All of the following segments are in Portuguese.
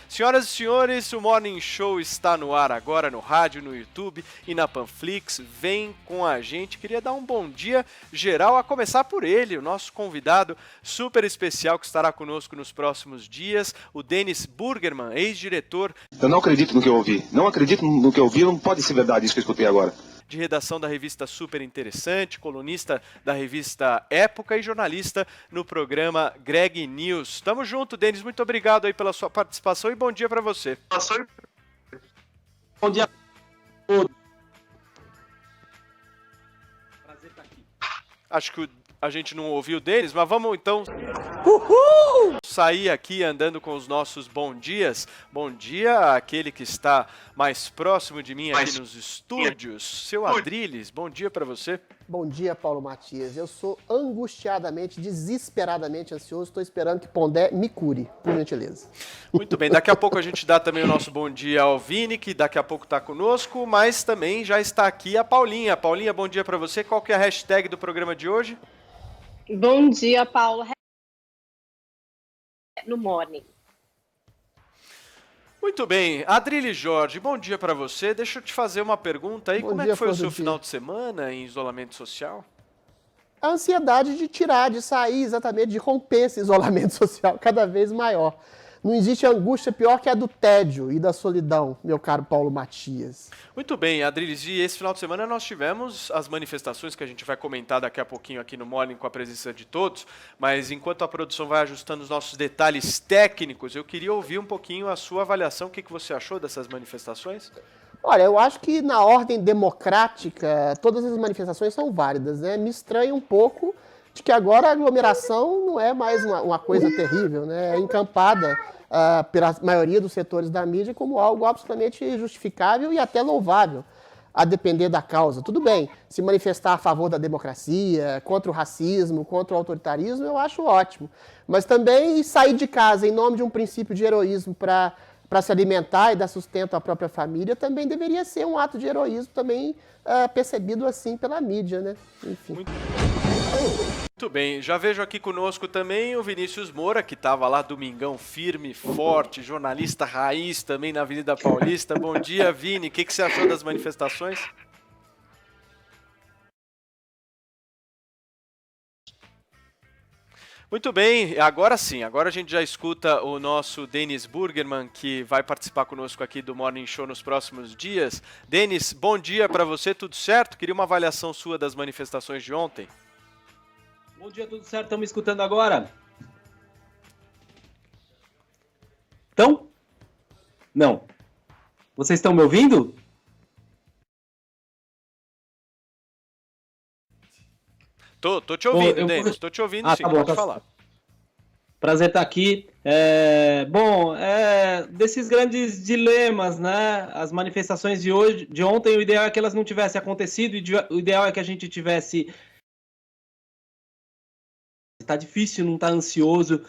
Senhoras e senhores, o Morning Show está no ar agora no rádio, no YouTube e na Panflix. Vem com a gente. Queria dar um bom dia geral, a começar por ele, o nosso convidado super especial que estará conosco nos próximos dias, o Dennis Burgerman, ex-diretor. Eu não acredito no que eu ouvi. Não acredito no que eu ouvi, não pode ser verdade isso que eu escutei agora. De redação da revista Super Interessante, colunista da revista Época e jornalista no programa Greg News. Tamo junto, Denis, muito obrigado aí pela sua participação e bom dia para você. Bom dia. Prazer estar aqui. Acho que a gente não ouviu o Denis, mas vamos então sair aqui andando com os nossos bom dias. Bom dia àquele que está mais próximo de mim aqui nos estúdios, seu Adriles, bom dia para você. Bom dia, Paulo Matias. Eu sou angustiadamente, desesperadamente ansioso. Estou esperando que Pondé me cure, por gentileza. Muito bem, daqui a pouco a gente dá também o nosso bom dia ao Vini, que daqui a pouco está conosco, mas também já está aqui a Paulinha. Paulinha, bom dia para você. Qual que é a hashtag do programa de hoje? Bom dia, Paulo. No Morning. Muito bem, Adrilles Jorge, bom dia para você. Deixa eu te fazer uma pergunta aí. Como é que foi o seu final de semana em isolamento social? A ansiedade de tirar, de sair exatamente, de romper esse isolamento social cada vez maior. Não existe angústia pior que a do tédio e da solidão, meu caro Paulo Matias. Muito bem, Adrilles, e esse final de semana nós tivemos as manifestações que a gente vai comentar daqui a pouquinho aqui no Morning com a presença de todos, mas enquanto a produção vai ajustando os nossos detalhes técnicos, eu queria ouvir um pouquinho a sua avaliação. O que você achou dessas manifestações? Olha, eu acho que na ordem democrática todas as manifestações são válidas, né? Me estranha um pouco de que agora a aglomeração não é mais uma coisa terrível, né? É encampada pela maioria dos setores da mídia como algo absolutamente justificável e até louvável, a depender da causa. Tudo bem, se manifestar a favor da democracia, contra o racismo, contra o autoritarismo, eu acho ótimo. Mas também sair de casa em nome de um princípio de heroísmo para se alimentar e dar sustento à própria família também deveria ser um ato de heroísmo também percebido assim pela mídia, né? Enfim. Muito bem, já vejo aqui conosco também o Vinícius Moura, que estava lá domingão firme, forte, jornalista raiz também na Avenida Paulista. Bom dia, Vini, o que você achou das manifestações? Muito bem, agora sim, agora a gente já escuta o nosso Dennis Burgerman, que vai participar conosco aqui do Morning Show nos próximos dias. Dennis, bom dia para você, tudo certo? Queria uma avaliação sua das manifestações de ontem. Bom dia, tudo certo? Estão me escutando agora? Estão? Não. Vocês estão me ouvindo? Tô te ouvindo, Dennis, tô te ouvindo sim, tá bom, pode falar. Prazer estar aqui. Desses grandes dilemas, né? As manifestações de ontem, o ideal é que elas não tivessem acontecido, o ideal é que a gente tivesse... Está difícil, não está ansioso.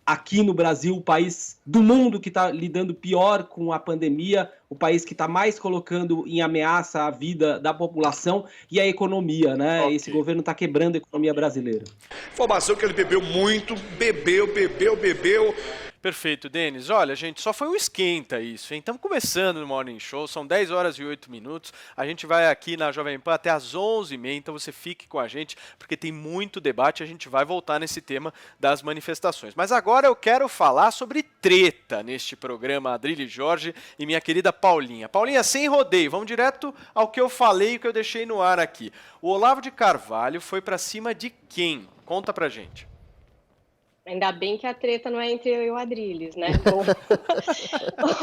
Aqui no Brasil, o país do mundo que está lidando pior com a pandemia, o país que está mais colocando em ameaça a vida da população e a economia, né? Okay. Esse governo está quebrando a economia brasileira. Informação que ele bebeu muito, bebeu. Perfeito, Denis. Olha, gente, só foi um esquenta isso, hein? Estamos começando no Morning Show, são 10 horas e 8 minutos. A gente vai aqui na Jovem Pan até às 11h30, então você fique com a gente, porque tem muito debate. A gente vai voltar nesse tema das manifestações. Mas agora eu quero falar sobre treta neste programa, Adrilles Jorge e minha querida Paulinha. Paulinha, sem rodeio, vamos direto ao que eu falei e o que eu deixei no ar aqui. O Olavo de Carvalho foi pra cima de quem? Conta pra gente. Ainda bem que a treta não é entre eu e o Adrilles, né? Bom,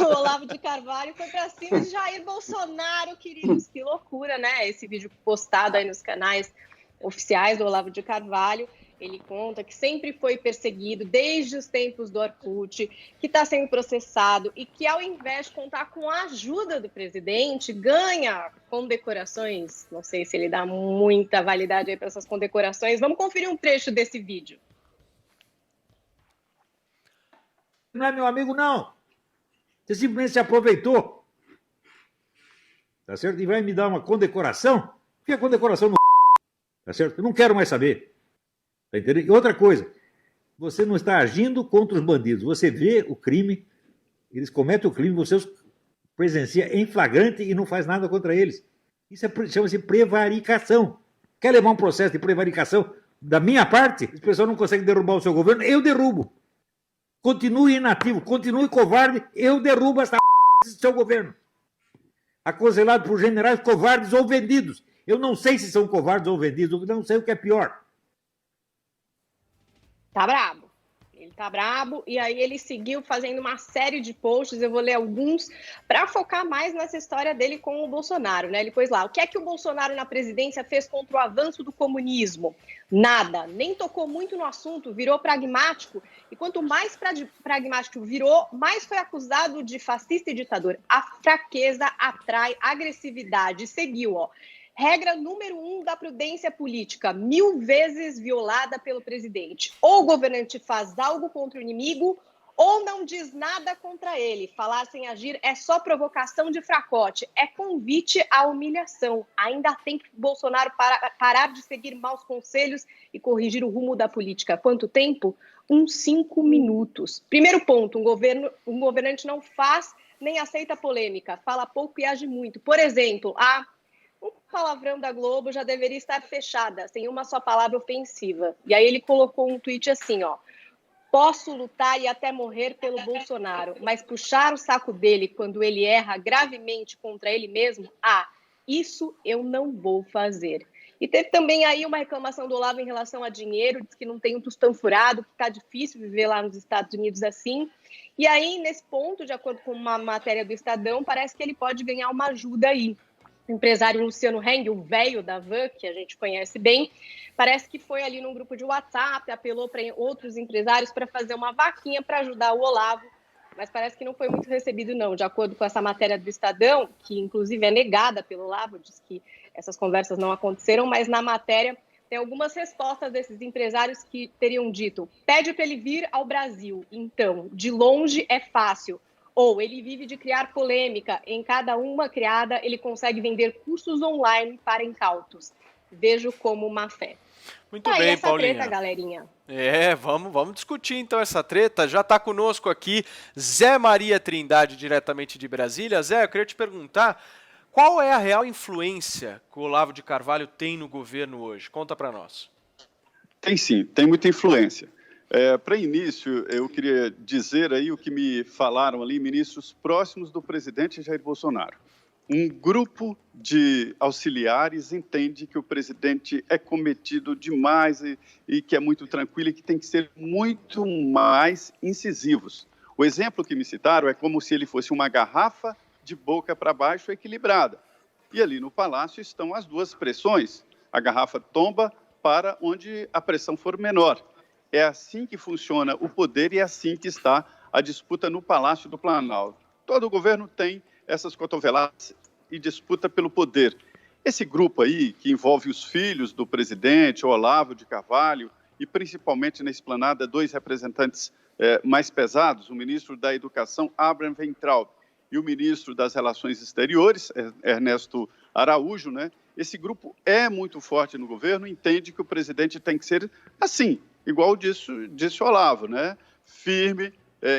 o Olavo de Carvalho foi para cima de Jair Bolsonaro, queridos. Que loucura, né? Esse vídeo postado aí nos canais oficiais do Olavo de Carvalho. Ele conta que sempre foi perseguido desde os tempos do Orkut, que está sendo processado e que, ao invés de contar com a ajuda do presidente, ganha condecorações. Não sei se ele dá muita validade aí para essas condecorações. Vamos conferir um trecho desse vídeo. Não é meu amigo, não. Você simplesmente se aproveitou. Tá certo? E vai me dar uma condecoração? Que é condecoração no... Tá certo? Eu não quero mais saber. Tá entendendo? E outra coisa, você não está agindo contra os bandidos. Você vê o crime, Eles cometem o crime, você os presencia em flagrante e não faz nada contra eles. Isso chama-se prevaricação. Quer levar um processo de prevaricação da minha parte? As pessoas não conseguem derrubar o seu governo, eu derrubo. Continue inativo, continue covarde, eu derrubo essa do seu governo. Aconselhado por generais covardes ou vendidos. Eu não sei se são covardes ou vendidos, eu não sei o que é pior. Tá brabo. Ele tá brabo, e aí ele seguiu fazendo uma série de posts, eu vou ler alguns, para focar mais nessa história dele com o Bolsonaro, né? Ele pôs lá, o que é que o Bolsonaro na presidência fez contra o avanço do comunismo? Nada, nem tocou muito no assunto, virou pragmático, e quanto mais pragmático virou, mais foi acusado de fascista e ditador. A fraqueza atrai agressividade, seguiu, ó. Regra número 1 da prudência política, 1000 vezes violada pelo presidente. Ou o governante faz algo contra o inimigo, ou não diz nada contra ele. Falar sem agir é só provocação de fracote, é convite à humilhação. Ainda tem que Bolsonaro parar de seguir maus conselhos e corrigir o rumo da política. Quanto tempo? Uns 5 minutos. Primeiro ponto, um governante não faz nem aceita polêmica, fala pouco e age muito. Por exemplo, um palavrão da Globo já deveria estar fechada, sem uma só palavra ofensiva. E aí ele colocou um tweet assim, ó. Posso lutar e até morrer pelo Bolsonaro, mas puxar o saco dele quando ele erra gravemente contra ele mesmo, isso eu não vou fazer. E teve também aí uma reclamação do Olavo em relação a dinheiro, diz que não tem um tostão furado, que está difícil viver lá nos Estados Unidos assim. E aí, nesse ponto, de acordo com uma matéria do Estadão, parece que ele pode ganhar uma ajuda aí. O empresário Luciano Heng, o velho da Van, que a gente conhece bem, parece que foi ali num grupo de WhatsApp, apelou para outros empresários para fazer uma vaquinha para ajudar o Olavo, mas parece que não foi muito recebido não, de acordo com essa matéria do Estadão, que inclusive é negada pelo Olavo, diz que essas conversas não aconteceram, mas na matéria tem algumas respostas desses empresários que teriam dito, pede para ele vir ao Brasil, então, de longe é fácil, ou ele vive de criar polêmica. Em cada uma criada, ele consegue vender cursos online para incautos. Vejo como má fé. Muito bem, essa Paulinha. Treta, galerinha. Vamos discutir então essa treta. Já está conosco aqui Zé Maria Trindade, diretamente de Brasília. Zé, eu queria te perguntar, qual é a real influência que o Olavo de Carvalho tem no governo hoje? Conta para nós. Tem sim, tem muita influência. Para início, eu queria dizer aí o que me falaram ali ministros próximos do presidente Jair Bolsonaro. Um grupo de auxiliares entende que o presidente é cometido demais e que é muito tranquilo e que tem que ser muito mais incisivos. O exemplo que me citaram é como se ele fosse uma garrafa de boca para baixo equilibrada. E ali no palácio estão as duas pressões. A garrafa tomba para onde a pressão for menor. É assim que funciona o poder e é assim que está a disputa no Palácio do Planalto. Todo o governo tem essas cotoveladas e disputa pelo poder. Esse grupo aí, que envolve os filhos do presidente, Olavo de Carvalho, e principalmente na esplanada, dois representantes mais pesados, o ministro da Educação, Abraham Weintraub, e o ministro das Relações Exteriores, Ernesto Araújo, né? Esse grupo é muito forte no governo, entende que o presidente tem que ser assim, igual disse o Olavo, né? Firme,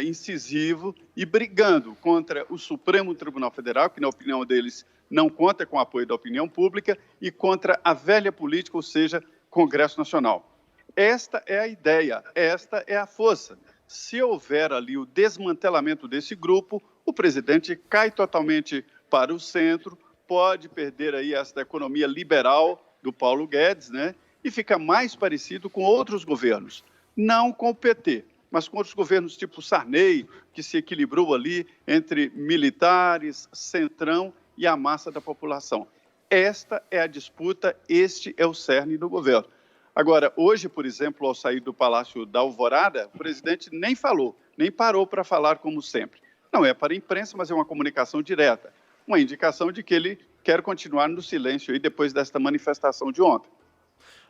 incisivo e brigando contra o Supremo Tribunal Federal, que na opinião deles não conta com o apoio da opinião pública, e contra a velha política, ou seja, Congresso Nacional. Esta é a ideia, esta é a força. Se houver ali o desmantelamento desse grupo, o presidente cai totalmente para o centro, pode perder aí essa economia liberal do Paulo Guedes, né? E fica mais parecido com outros governos, não com o PT, mas com outros governos tipo Sarney, que se equilibrou ali entre militares, centrão e a massa da população. Esta é a disputa, este é o cerne do governo. Agora, hoje, por exemplo, ao sair do Palácio da Alvorada, o presidente nem falou, nem parou para falar como sempre. Não é para a imprensa, mas é uma comunicação direta, uma indicação de que ele quer continuar no silêncio aí depois desta manifestação de ontem.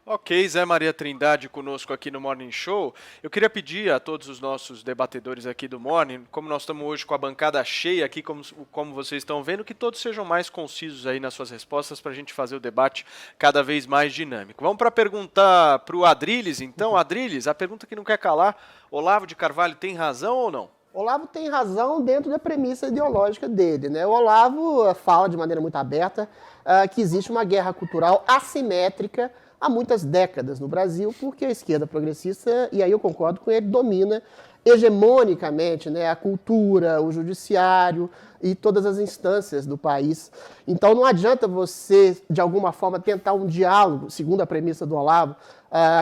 Ok, Zé Maria Trindade conosco aqui no Morning Show. Eu queria pedir a todos os nossos debatedores aqui do Morning, como nós estamos hoje com a bancada cheia aqui, como vocês estão vendo, que todos sejam mais concisos aí nas suas respostas para a gente fazer o debate cada vez mais dinâmico. Vamos para perguntar para o Adriles, então. Adriles, a pergunta que não quer calar, Olavo de Carvalho tem razão ou não? Olavo tem razão dentro da premissa ideológica dele, né? O Olavo fala de maneira muito aberta que existe uma guerra cultural assimétrica há muitas décadas no Brasil, porque a esquerda progressista, e aí eu concordo com ele, domina hegemonicamente, né, a cultura, o judiciário e todas as instâncias do país. Então não adianta você, de alguma forma, tentar um diálogo, segundo a premissa do Olavo,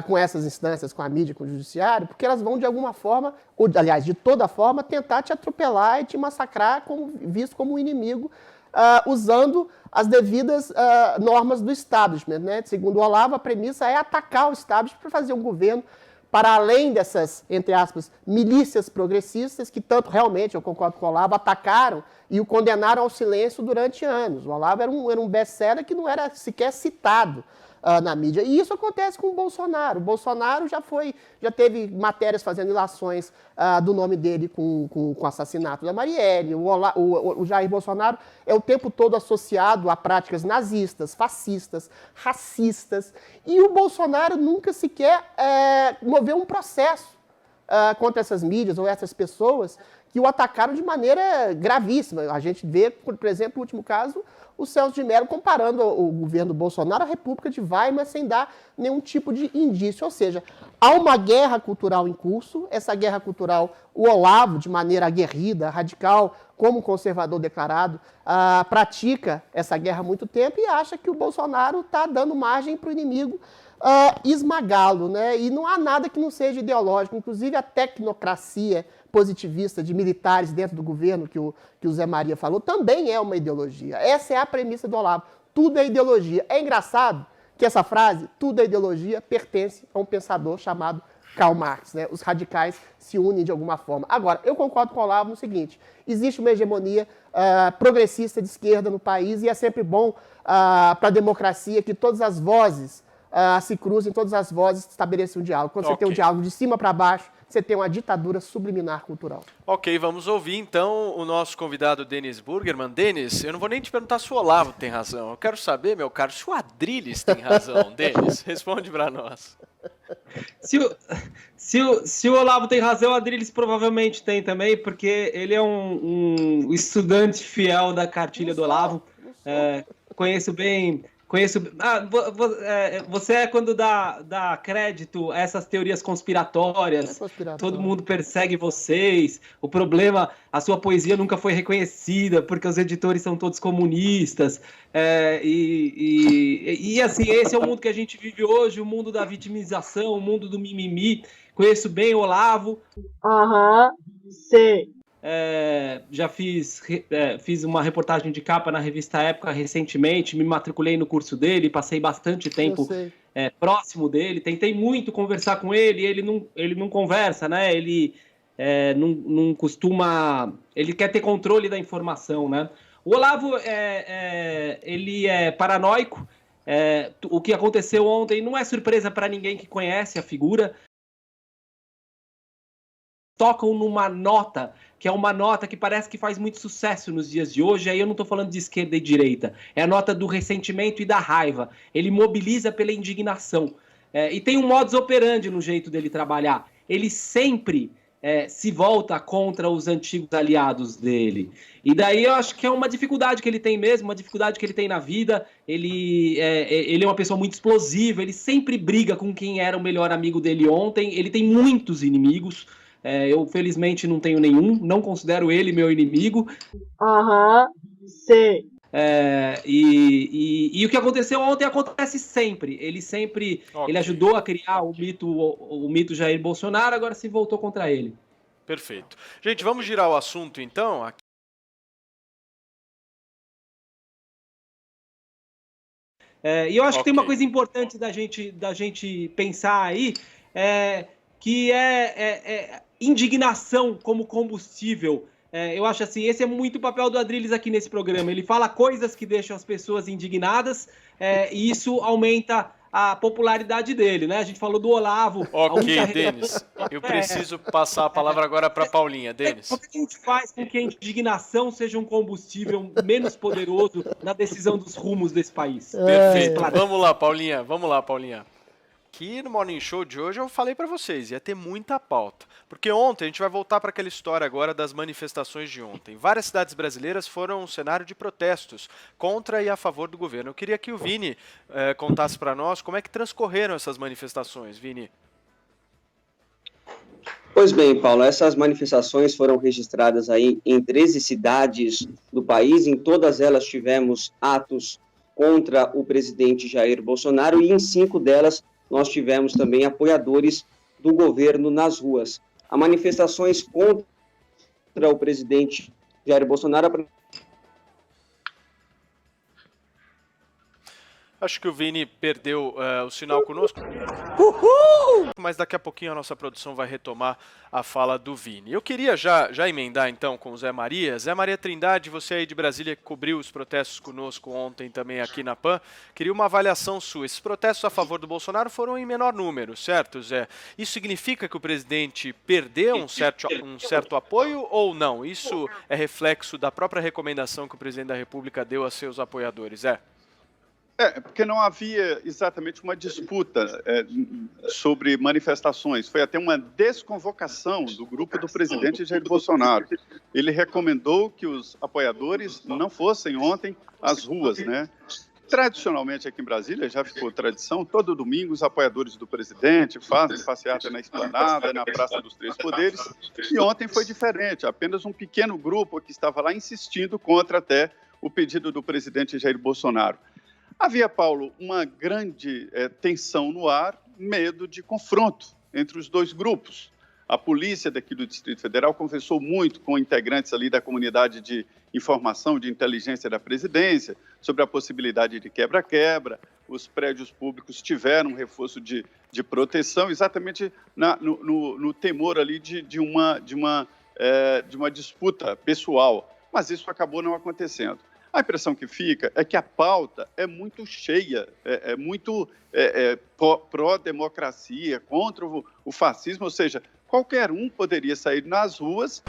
com essas instâncias, com a mídia, com o judiciário, porque elas vão, de alguma forma, ou, aliás, de toda forma, tentar te atropelar e te massacrar, visto como um inimigo, usando as devidas normas do establishment, né? Segundo o Olavo, a premissa é atacar o establishment para fazer um governo para além dessas, entre aspas, milícias progressistas que tanto realmente, eu concordo com o Olavo, atacaram e o condenaram ao silêncio durante anos. O Olavo era um best-seller que não era sequer citado na mídia. E isso acontece com o Bolsonaro. O Bolsonaro já teve matérias fazendo ilações do nome dele com o assassinato da Marielle. O Jair Bolsonaro é o tempo todo associado a práticas nazistas, fascistas, racistas. E o Bolsonaro nunca sequer moveu um processo contra essas mídias ou essas pessoas que o atacaram de maneira gravíssima. A gente vê, por exemplo, no último caso, o Celso de Mello comparando o governo Bolsonaro à República de Weimar sem dar nenhum tipo de indício. Ou seja, há uma guerra cultural em curso. Essa guerra cultural, o Olavo, de maneira aguerrida, radical, como conservador declarado, pratica essa guerra há muito tempo e acha que o Bolsonaro está dando margem para o inimigo esmagá-lo, né? E não há nada que não seja ideológico, inclusive a tecnocracia positivista de militares dentro do governo que o Zé Maria falou, também é uma ideologia. Essa é a premissa do Olavo. Tudo é ideologia. É engraçado que essa frase, tudo é ideologia, pertence a um pensador chamado Karl Marx, né? Os radicais se unem de alguma forma. Agora, eu concordo com o Olavo no seguinte, existe uma hegemonia progressista de esquerda no país e é sempre bom para a democracia que todas as vozes se cruzem, todas as vozes estabeleçam um diálogo. Quando você tem um diálogo de cima para baixo, você tem uma ditadura subliminar cultural. Ok, vamos ouvir então o nosso convidado Denis Burgerman. Denis, eu não vou nem te perguntar se o Olavo tem razão. Eu quero saber, meu caro, se o Adrilles tem razão. Denis, responde para nós. Se o Olavo tem razão, o Adrilles provavelmente tem também, porque ele é um estudante fiel da cartilha do Olavo. Conheço bem... você é quando dá crédito a essas teorias conspiratórias, todo mundo persegue vocês, o problema, a sua poesia nunca foi reconhecida porque os editores são todos comunistas, e assim, esse é o mundo que a gente vive hoje, o mundo da vitimização, o mundo do mimimi. Conheço bem o Olavo. Sei. Já fiz uma reportagem de capa na revista Época recentemente, me matriculei no curso dele, passei bastante tempo próximo dele, tentei muito conversar com ele, ele não conversa, né? Ele não costuma, ele quer ter controle da informação, né? O Olavo ele é paranoico. O que aconteceu ontem não é surpresa para ninguém que conhece a figura. Tocam numa nota, que é uma nota que parece que faz muito sucesso nos dias de hoje, aí eu não estou falando de esquerda e direita, é a nota do ressentimento e da raiva. Ele mobiliza pela indignação. E tem um modus operandi no jeito dele trabalhar. Ele sempre se volta contra os antigos aliados dele. E daí eu acho que é uma dificuldade que ele tem mesmo, uma dificuldade que ele tem na vida. Ele é uma pessoa muito explosiva, ele sempre briga com quem era o melhor amigo dele ontem, ele tem muitos inimigos. Eu, felizmente, não tenho nenhum, não considero ele meu inimigo. Sei. E o que aconteceu ontem acontece sempre. Ele ajudou a criar o mito Jair Bolsonaro, agora se voltou contra ele. Perfeito. Gente, vamos girar o assunto, então. E eu acho que tem uma coisa importante da gente pensar aí, que é indignação como combustível. Eu acho assim, esse é muito o papel do Adrilles aqui nesse programa. Ele fala coisas que deixam as pessoas indignadas e isso aumenta a popularidade dele, né? A gente falou do Olavo. Ok, Denis, eu preciso passar a palavra agora para Paulinha. Denis. Como é que a gente faz com que a indignação seja um combustível menos poderoso na decisão dos rumos desse país? Perfeito. Vamos lá, Paulinha. Aqui no Morning Show de hoje eu falei para vocês, ia ter muita pauta. Porque ontem, a gente vai voltar para aquela história agora das manifestações de ontem. Várias cidades brasileiras foram um cenário de protestos contra e a favor do governo. Eu queria que o Vini contasse para nós como é que transcorreram essas manifestações, Vini. Pois bem, Paulo, essas manifestações foram registradas aí em 13 cidades do país. Em todas elas tivemos atos contra o presidente Jair Bolsonaro e em 5 delas nós tivemos também apoiadores do governo nas ruas. As manifestações contra o presidente Jair Bolsonaro... Acho que o Vini perdeu o sinal conosco. Mas daqui a pouquinho a nossa produção vai retomar a fala do Vini. Eu queria já emendar então com o Zé Maria. Zé Maria Trindade, você aí de Brasília que cobriu os protestos conosco ontem também aqui na PAN, queria uma avaliação sua. Esses protestos a favor do Bolsonaro foram em menor número, certo, Zé? Isso significa que o presidente perdeu um certo apoio ou não? Isso é reflexo da própria recomendação que o presidente da República deu a seus apoiadores, Zé? Porque não havia exatamente uma disputa sobre manifestações. Foi até uma desconvocação do grupo do presidente Jair Bolsonaro. Ele recomendou que os apoiadores não fossem ontem às ruas, né? Tradicionalmente aqui em Brasília, já ficou tradição, todo domingo os apoiadores do presidente fazem passeata na Esplanada, na Praça dos Três Poderes, e ontem foi diferente, apenas um pequeno grupo que estava lá insistindo contra até o pedido do presidente Jair Bolsonaro. Havia, Paulo, uma grande tensão no ar, medo de confronto entre os dois grupos. A polícia daqui do Distrito Federal conversou muito com integrantes ali da comunidade de informação, de inteligência da presidência, sobre a possibilidade de quebra-quebra. Os prédios públicos tiveram um reforço de proteção, exatamente no temor ali de uma disputa pessoal. Mas isso acabou não acontecendo. A impressão que fica é que a pauta é muito cheia, é muito pró-democracia, contra o fascismo, ou seja, qualquer um poderia sair nas ruas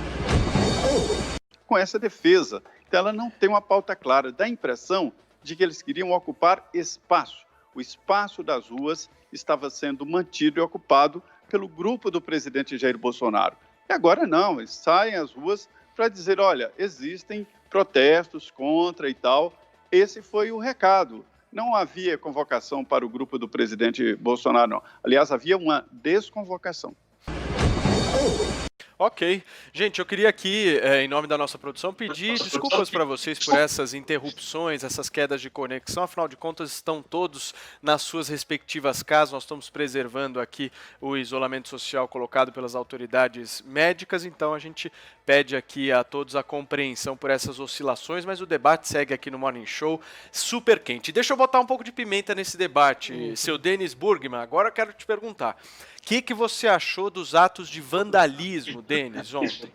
com essa defesa. Então, ela não tem uma pauta clara. Dá a impressão de que eles queriam ocupar espaço. O espaço das ruas estava sendo mantido e ocupado pelo grupo do presidente Jair Bolsonaro. E agora não, eles saem às ruas para dizer, olha, existem protestos contra e tal. Esse foi o recado. Não havia convocação para o grupo do presidente Bolsonaro, não. Aliás, havia uma desconvocação. Ok. Gente, eu queria aqui, em nome da nossa produção, pedir desculpas para vocês por essas interrupções, essas quedas de conexão. Afinal de contas, estão todos nas suas respectivas casas. Nós estamos preservando aqui o isolamento social colocado pelas autoridades médicas. Então, a gente pede aqui a todos a compreensão por essas oscilações, mas o debate segue aqui no Morning Show super quente. Deixa eu botar um pouco de pimenta nesse debate, seu Denis Burgman. Agora eu quero te perguntar. O que você achou dos atos de vandalismo, Denis, ontem?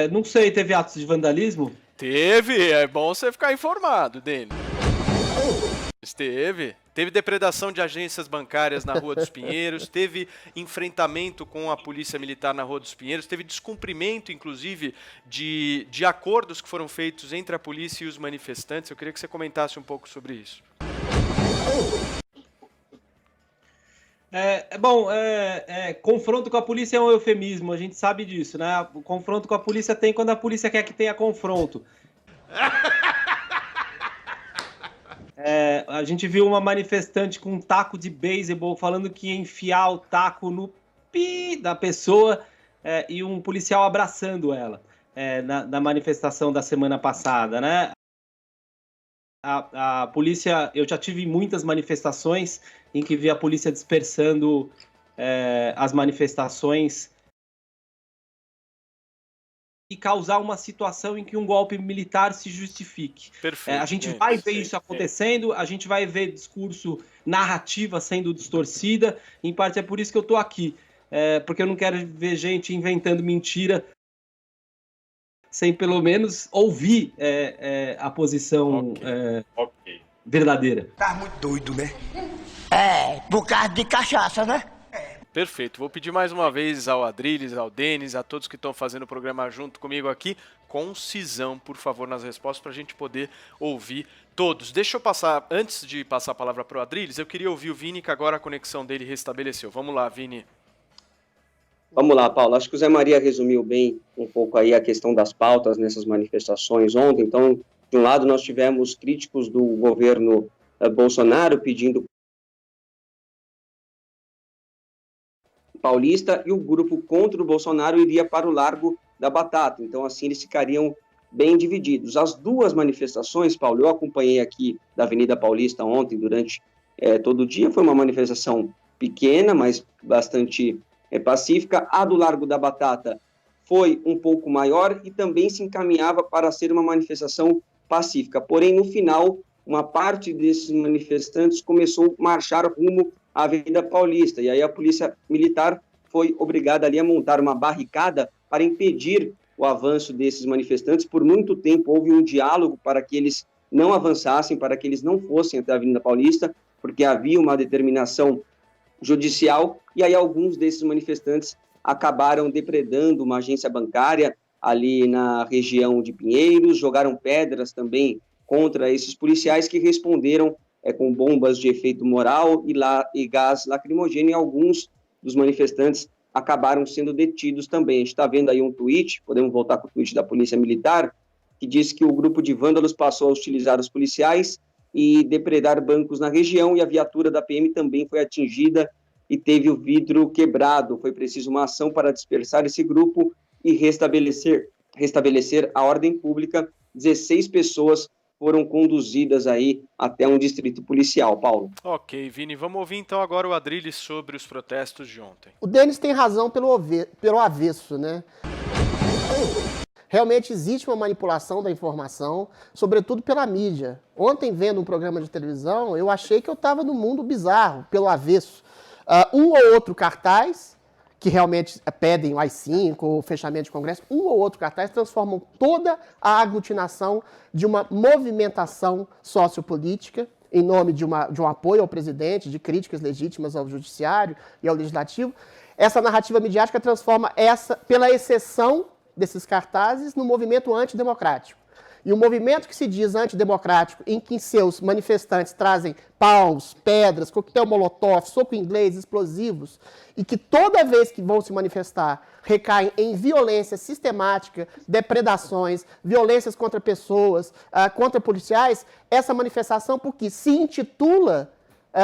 Não sei, teve atos de vandalismo? Teve, é bom você ficar informado, Denis. Teve depredação de agências bancárias na Rua dos Pinheiros, teve enfrentamento com a Polícia Militar na Rua dos Pinheiros, teve descumprimento, inclusive, de acordos que foram feitos entre a polícia e os manifestantes. Eu queria que você comentasse um pouco sobre isso. Confronto com a polícia é um eufemismo, a gente sabe disso, né? O confronto com a polícia tem quando a polícia quer que tenha confronto. A gente viu uma manifestante com um taco de beisebol falando que ia enfiar o taco no pi da pessoa e um policial abraçando ela na manifestação da semana passada, né? A polícia, eu já tive muitas manifestações em que vi a polícia dispersando as manifestações e causar uma situação em que um golpe militar se justifique. Perfeito, a gente vai ver isso acontecendo, a gente vai ver discurso, narrativa sendo distorcida, em parte é por isso que eu estou aqui, porque eu não quero ver gente inventando mentira sem pelo menos ouvir a posição verdadeira. Tá muito doido, né? Por causa de cachaça, né? Perfeito. Vou pedir mais uma vez ao Adriles, ao Denis, a todos que estão fazendo o programa junto comigo aqui, concisão, por favor, nas respostas, para a gente poder ouvir todos. Deixa eu passar, antes de passar a palavra para o Adriles, eu queria ouvir o Vini, que agora a conexão dele restabeleceu. Vamos lá, Vini. Vamos lá, Paulo. Acho que o Zé Maria resumiu bem um pouco aí a questão das pautas nessas manifestações ontem. Então, de um lado, nós tivemos críticos do governo Bolsonaro pedindo paulista, e o grupo contra o Bolsonaro iria para o Largo da Batata. Então, assim, eles ficariam bem divididos. As duas manifestações, Paulo, eu acompanhei aqui da Avenida Paulista ontem, durante todo o dia. Foi uma manifestação pequena, mas bastante pacífica. A do Largo da Batata foi um pouco maior e também se encaminhava para ser uma manifestação pacífica. Porém, no final, uma parte desses manifestantes começou a marchar rumo à Avenida Paulista, e aí a Polícia Militar foi obrigada ali a montar uma barricada para impedir o avanço desses manifestantes. Por muito tempo houve um diálogo para que eles não avançassem, para que eles não fossem até a Avenida Paulista, porque havia uma determinação judicial, e aí alguns desses manifestantes acabaram depredando uma agência bancária ali na região de Pinheiros, jogaram pedras também contra esses policiais, que responderam com bombas de efeito moral e gás lacrimogêneo, e alguns dos manifestantes acabaram sendo detidos também. A gente está vendo aí um tweet, podemos voltar com o tweet da Polícia Militar, que diz que o grupo de vândalos passou a hostilizar os policiais e depredar bancos na região, e a viatura da PM também foi atingida e teve o vidro quebrado. Foi preciso uma ação para dispersar esse grupo e restabelecer a ordem pública. 16 pessoas foram conduzidas aí até um distrito policial, Paulo. Ok, Vini, vamos ouvir então agora o Adriles sobre os protestos de ontem. O Denis tem razão pelo avesso, né? Realmente existe uma manipulação da informação, sobretudo pela mídia. Ontem, vendo um programa de televisão, eu achei que eu estava num mundo bizarro, pelo avesso. Um ou outro cartaz, que realmente pedem o AI-5, o fechamento de congresso, um ou outro cartaz transformam toda a aglutinação de uma movimentação sociopolítica em nome de um apoio ao presidente, de críticas legítimas ao judiciário e ao legislativo. Essa narrativa midiática transforma pela exceção desses cartazes, no movimento antidemocrático. E o movimento que se diz antidemocrático, em que seus manifestantes trazem paus, pedras, coquetel molotov, soco inglês, explosivos, e que toda vez que vão se manifestar recaem em violência sistemática, depredações, violências contra pessoas, contra policiais, essa manifestação, porque se intitula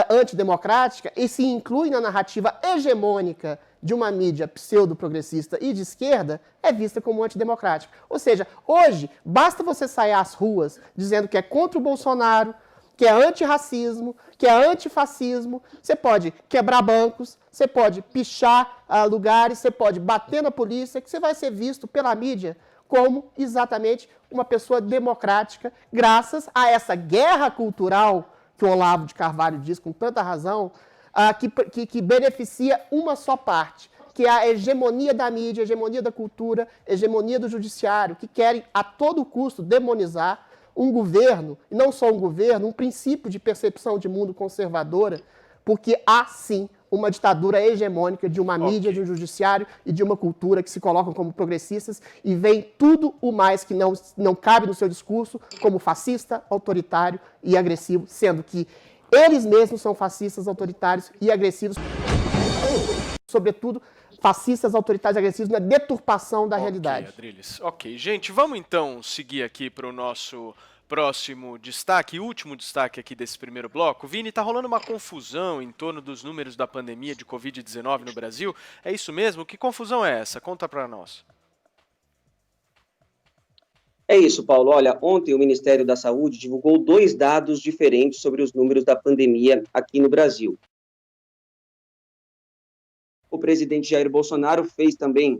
antidemocrática e se inclui na narrativa hegemônica de uma mídia pseudo-progressista e de esquerda, é vista como antidemocrática. Ou seja, hoje, basta você sair às ruas dizendo que é contra o Bolsonaro, que é antirracismo, que é antifascismo, você pode quebrar bancos, você pode pichar lugares, você pode bater na polícia, que você vai ser visto pela mídia como exatamente uma pessoa democrática, graças a essa guerra cultural que o Olavo de Carvalho diz com tanta razão, que beneficia uma só parte, que é a hegemonia da mídia, a hegemonia da cultura, a hegemonia do judiciário, que querem a todo custo demonizar um governo, e não só um governo, um princípio de percepção de mundo conservadora, porque há sim uma ditadura hegemônica de uma mídia, de um judiciário e de uma cultura que se colocam como progressistas e veem tudo o mais que não cabe no seu discurso como fascista, autoritário e agressivo, sendo que eles mesmos são fascistas, autoritários e agressivos, sobretudo fascistas, autoritários e agressivos na deturpação da realidade. Adriles. Ok, gente, vamos então seguir aqui para o nosso próximo destaque, último destaque aqui desse primeiro bloco. Vini, tá rolando uma confusão em torno dos números da pandemia de Covid-19 no Brasil. É isso mesmo? Que confusão é essa? Conta para nós. É isso, Paulo. Olha, ontem o Ministério da Saúde divulgou 2 dados diferentes sobre os números da pandemia aqui no Brasil. O presidente Jair Bolsonaro fez também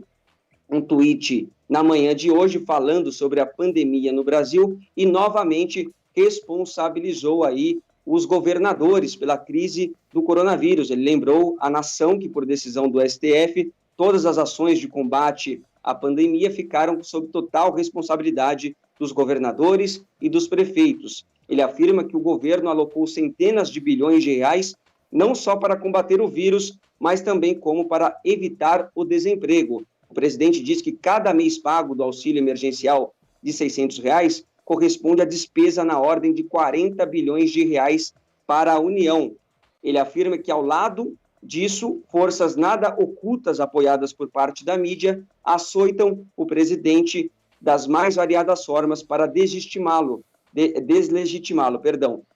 um tweet na manhã de hoje falando sobre a pandemia no Brasil e novamente responsabilizou aí os governadores pela crise do coronavírus. Ele lembrou a nação que, por decisão do STF, todas as ações de combate à pandemia ficaram sob total responsabilidade dos governadores e dos prefeitos. Ele afirma que o governo alocou centenas de bilhões de reais não só para combater o vírus, mas também como para evitar o desemprego. O presidente diz que cada mês pago do auxílio emergencial de R$600 corresponde à despesa na ordem de 40 bilhões de reais para a União. Ele afirma que, ao lado disso, forças nada ocultas apoiadas por parte da mídia açoitam o presidente das mais variadas formas para deslegitimá-lo,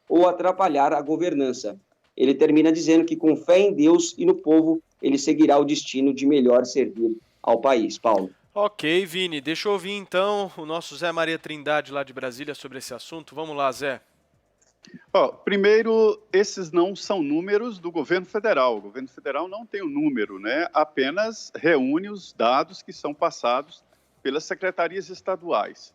ou atrapalhar a governança. Ele termina dizendo que, com fé em Deus e no povo, ele seguirá o destino de melhor servir ao país. Paulo. Ok, Vini. Deixa eu ouvir, então, o nosso Zé Maria Trindade, lá de Brasília, sobre esse assunto. Vamos lá, Zé. Primeiro, esses não são números do governo federal. O governo federal não tem o número, né? Apenas reúne os dados que são passados pelas secretarias estaduais.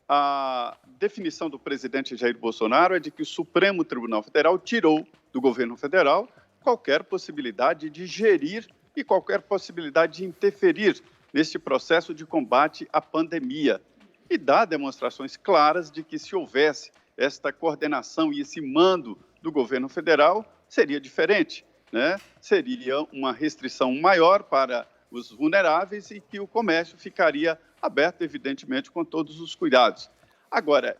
A definição do presidente Jair Bolsonaro é de que o Supremo Tribunal Federal tirou do governo federal qualquer possibilidade de gerir e qualquer possibilidade de interferir neste processo de combate à pandemia. E dá demonstrações claras de que, se houvesse esta coordenação e esse mando do governo federal, seria diferente, né? Seria uma restrição maior para os vulneráveis e que o comércio ficaria aberto, evidentemente, com todos os cuidados. Agora,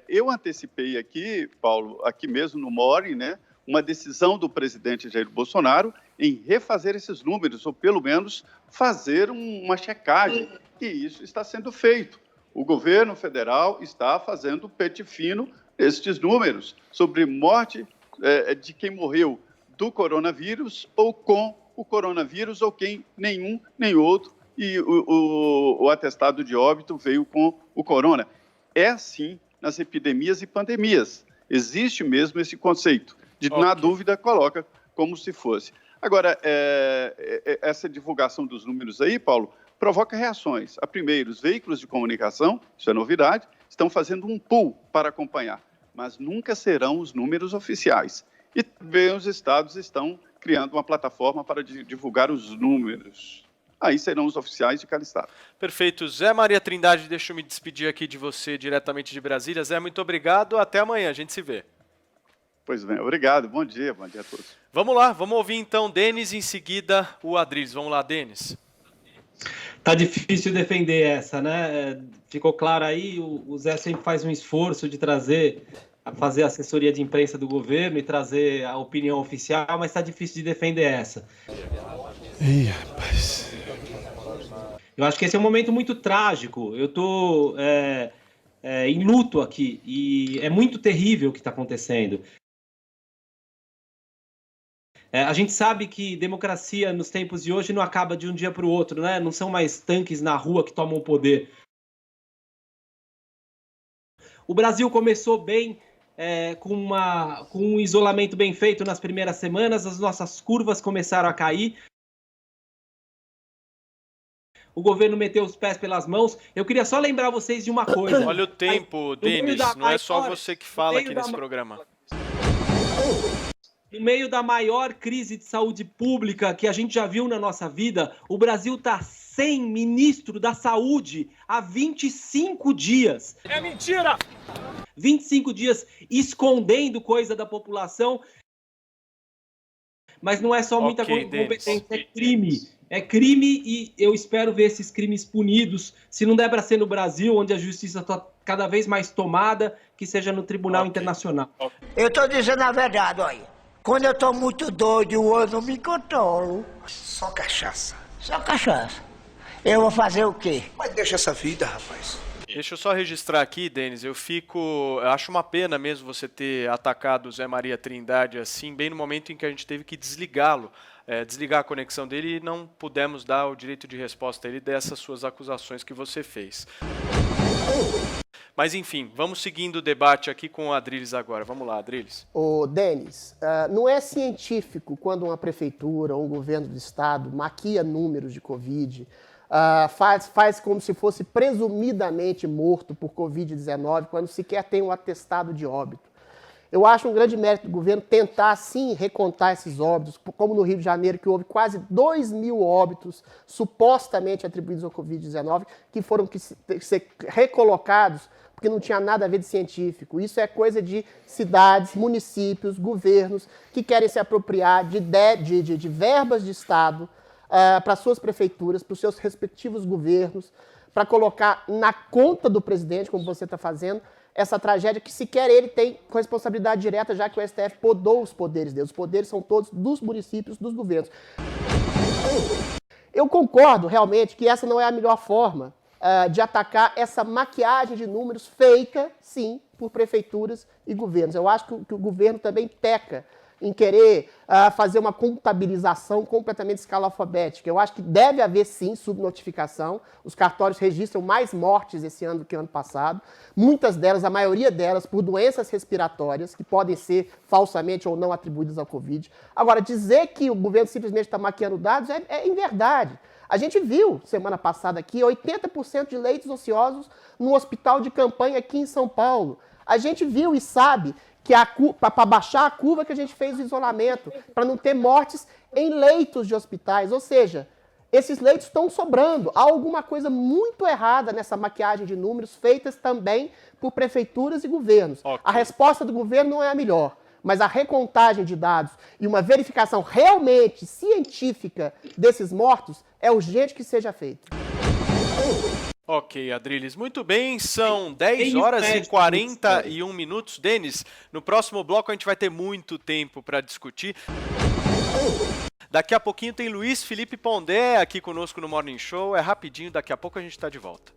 eu antecipei aqui, Paulo, aqui mesmo no More, né, uma decisão do presidente Jair Bolsonaro em refazer esses números, ou pelo menos fazer uma checagem, e isso está sendo feito. O governo federal está fazendo pente fino estes números sobre morte de quem morreu do coronavírus ou com o coronavírus, ou quem nenhum nem outro, e o atestado de óbito veio com o corona. É assim nas epidemias e pandemias. Existe mesmo esse conceito de, na dúvida, coloca como se fosse. Agora, essa divulgação dos números aí, Paulo, provoca reações. A primeiro, os veículos de comunicação, isso é novidade, estão fazendo um pool para acompanhar, mas nunca serão os números oficiais. E também os estados estão criando uma plataforma para divulgar os números. Aí serão os oficiais de cada estado. Perfeito. Zé Maria Trindade, deixa eu me despedir aqui de você diretamente de Brasília. Zé, muito obrigado. Até amanhã, a gente se vê. Pois bem, obrigado. Bom dia a todos. Vamos lá, vamos ouvir então Denis, em seguida o Adriles. Vamos lá, Denis. Tá difícil defender essa, né? Ficou claro aí, o Zé sempre faz um esforço de fazer a assessoria de imprensa do governo e trazer a opinião oficial, mas tá difícil de defender essa. Ih, rapaz. Eu acho que esse é um momento muito trágico. Eu tô em luto aqui e é muito terrível o que está acontecendo. A gente sabe que democracia nos tempos de hoje não acaba de um dia para o outro, né? Não são mais tanques na rua que tomam o poder. O Brasil começou bem, com um isolamento bem feito nas primeiras semanas, as nossas curvas começaram a cair. O governo meteu os pés pelas mãos. Eu queria só lembrar vocês de uma coisa. Olha o tempo, Denis, não é só você que fala aqui nesse programa. No meio da maior crise de saúde pública que a gente já viu na nossa vida, o Brasil está sem ministro da saúde há 25 dias. É mentira! 25 dias escondendo coisa da população. Mas não é só muita competência, é crime. É crime e eu espero ver esses crimes punidos. Se não der para ser no Brasil, onde a justiça está cada vez mais tomada, que seja no Tribunal Internacional. Eu tô dizendo a verdade, olha. Quando eu tô muito doido, eu não me controlo. Só cachaça. Só cachaça. Eu vou fazer o quê? Mas deixa essa vida, rapaz. Deixa eu só registrar aqui, Denis, eu acho uma pena mesmo você ter atacado o Zé Maria Trindade assim, bem no momento em que a gente teve que desligá-lo, desligar a conexão dele e não pudemos dar o direito de resposta a ele dessas suas acusações que você fez. Mas enfim, vamos seguindo o debate aqui com o Adriles agora. Vamos lá, Adriles. Ô, Denis, não é científico quando uma prefeitura ou um governo do estado maquia números de Covid, faz como se fosse presumidamente morto por Covid-19, quando sequer tem um atestado de óbito. Eu acho um grande mérito do governo tentar, sim, recontar esses óbitos, como no Rio de Janeiro, que houve quase 2.000 óbitos supostamente atribuídos ao Covid-19, que foram ser recolocados porque não tinha nada a ver de científico. Isso é coisa de cidades, municípios, governos que querem se apropriar de verbas de Estado para suas prefeituras, para os seus respectivos governos, para colocar na conta do presidente, como você está fazendo, essa tragédia que sequer ele tem responsabilidade direta, já que o STF podou os poderes dele. Os poderes são todos dos municípios, dos governos. Eu concordo realmente que essa não é a melhor forma de atacar essa maquiagem de números feita, sim, por prefeituras e governos. Eu acho que o governo também peca em querer fazer uma contabilização completamente escalafobética. Eu acho que deve haver, sim, subnotificação. Os cartórios registram mais mortes esse ano do que ano passado. Muitas delas, a maioria delas, por doenças respiratórias, que podem ser falsamente ou não atribuídas ao Covid. Agora, dizer que o governo simplesmente está maquiando dados é inverdade. A gente viu, semana passada aqui, 80% de leitos ociosos no hospital de campanha aqui em São Paulo. A gente viu e sabe que para baixar a curva que a gente fez o isolamento, para não ter mortes em leitos de hospitais. Ou seja, esses leitos estão sobrando. Há alguma coisa muito errada nessa maquiagem de números, feitas também por prefeituras e governos. Okay. A resposta do governo não é a melhor, mas a recontagem de dados e uma verificação realmente científica desses mortos é urgente que seja feita. Ok, Adriles, muito bem, são 10 horas e 41 minutos. Denis, no próximo bloco a gente vai ter muito tempo para discutir. Daqui a pouquinho tem Luiz Felipe Pondé aqui conosco no Morning Show, é rapidinho, daqui a pouco a gente está de volta.